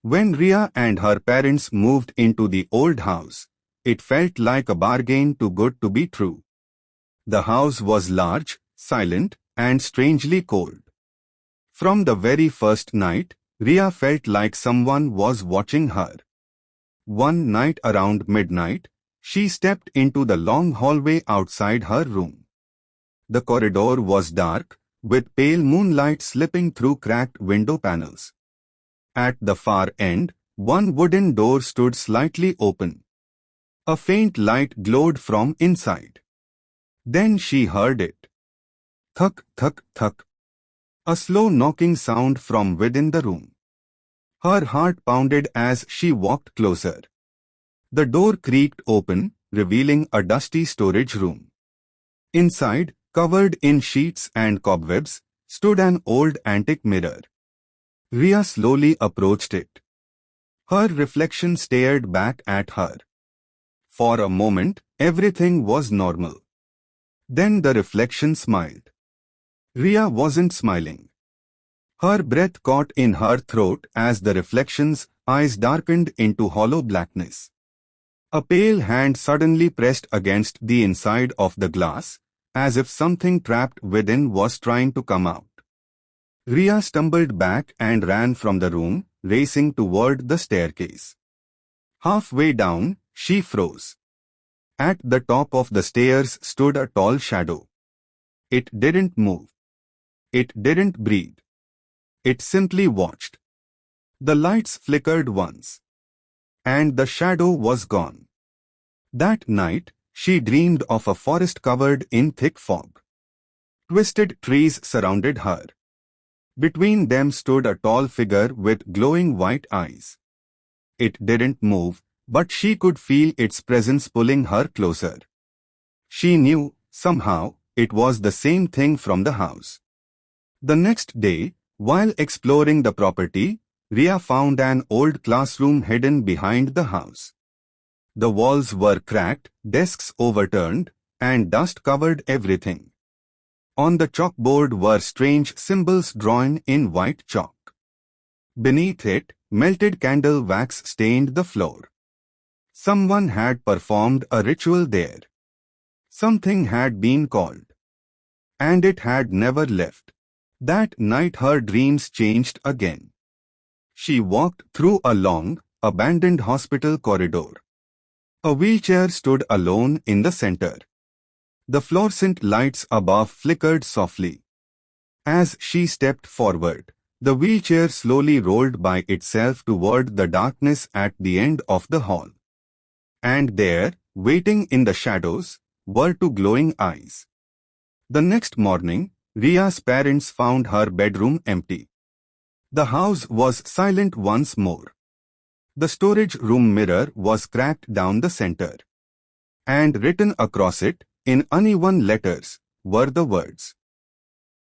When Riya and her parents moved into the old house, it felt like a bargain too good to be true. The house was large, silent, and strangely cold. From the very first night, Riya felt like someone was watching her. One night around midnight, she stepped into the long hallway outside her room. The corridor was dark, with pale moonlight slipping through cracked window panels. At the far end, one wooden door stood slightly open. A faint light glowed from inside. Then she heard it. Thuk, thuk, thuk. A slow knocking sound from within the room. Her heart pounded as she walked closer. The door creaked open, revealing a dusty storage room. Inside, covered in sheets and cobwebs, stood an old antique mirror. Riya slowly approached it. Her reflection stared back at her. For a moment, everything was normal. Then the reflection smiled. Riya wasn't smiling. Her breath caught in her throat as the reflection's eyes darkened into hollow blackness. A pale hand suddenly pressed against the inside of the glass, as if something trapped within was trying to come out. Riya stumbled back and ran from the room, racing toward the staircase. Halfway down, she froze. At the top of the stairs stood a tall shadow. It didn't move. It didn't breathe. It simply watched. The lights flickered once. And the shadow was gone. That night, she dreamed of a forest covered in thick fog. Twisted trees surrounded her. Between them stood a tall figure with glowing white eyes. It didn't move, but she could feel its presence pulling her closer. She knew, somehow, it was the same thing from the house. The next day, while exploring the property, Riya found an old classroom hidden behind the house. The walls were cracked, desks overturned, and dust covered everything. On the chalkboard were strange symbols drawn in white chalk. Beneath it, melted candle wax stained the floor. Someone had performed a ritual there. Something had been called. And it had never left. That night her dreams changed again. She walked through a long, abandoned hospital corridor. A wheelchair stood alone in the center. The fluorescent lights above flickered softly. As she stepped forward, the wheelchair slowly rolled by itself toward the darkness at the end of the hall. And there, waiting in the shadows, were two glowing eyes. The next morning, Riya's parents found her bedroom empty. The house was silent once more. The storage room mirror was cracked down the center. And written across it, in uneven letters, were the words,